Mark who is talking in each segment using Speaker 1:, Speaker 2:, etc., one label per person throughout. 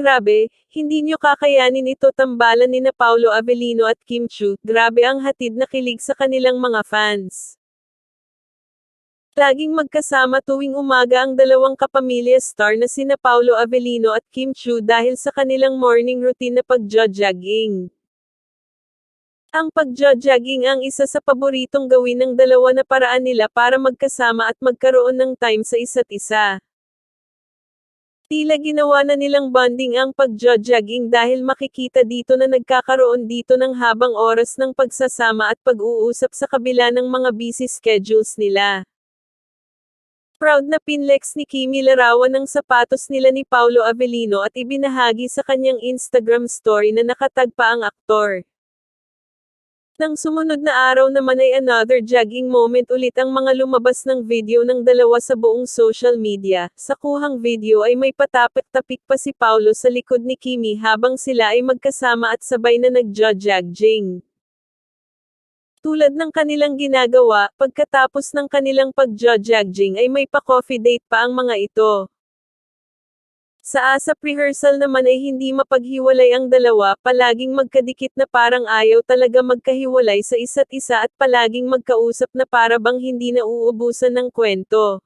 Speaker 1: Grabe, hindi nyo kakayanin ito tambalan nina Paolo Avellino at Kim Chiu, grabe ang hatid na kilig sa kanilang mga fans. Laging magkasama tuwing umaga ang dalawang kapamilya star na sina Paolo Avellino at Kim Chiu dahil sa kanilang morning routine na pagjo-jogging. Ang pagjo-jogging ang isa sa paboritong gawin ng dalawa na paraan nila para magkasama at magkaroon ng time sa isa't isa. Tila ginawa na nilang bonding ang pagjo-jogging dahil makikita dito na nagkakaroon dito ng habang oras ng pagsasama at pag-uusap sa kabila ng mga busy schedules nila. Proud na pinlex ni Kimi larawan ng sapatos nila ni Paolo Avellino at ibinahagi sa kanyang Instagram story na nakatag pa ang aktor. Nang sumunod na araw naman ay another jogging moment ulit ang mga lumabas ng video ng dalawa sa buong social media. Sa kuhang video ay may patapik-tapik pa si Paolo sa likod ni Kimi habang sila ay magkasama at sabay na nagjo-jogging. Tulad ng kanilang ginagawa, pagkatapos ng kanilang pagjo-jogging ay may pa-coffee date pa ang mga ito. Sa ASAP rehearsal naman ay hindi mapaghiwalay ang dalawa, palaging magkadikit na parang ayaw talaga magkahiwalay sa isa't isa at palaging magkausap na para bang hindi na uubusan ng kwento.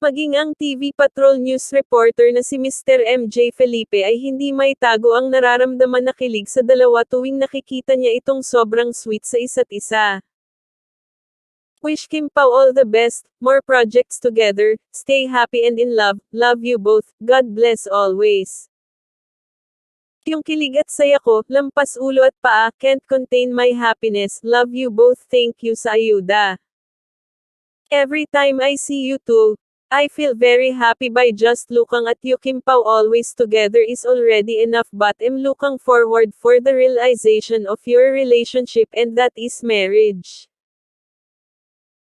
Speaker 1: Maging ang TV Patrol News reporter na si Mr. MJ Felipe ay hindi maitago ang nararamdaman na kilig sa dalawa tuwing nakikita niya itong sobrang sweet sa isa't isa. Wish Kim Pao all the best, more projects together, stay happy and in love, love you both, God bless always. Yung kilig at saya ko, lampas ulo at paa, can't contain my happiness, love you both, thank you sa ayuda. Every time I see you two, I feel very happy by just looking at you. Kim Pao always together is already enough, but I'm looking forward for the realization of your relationship and that is marriage.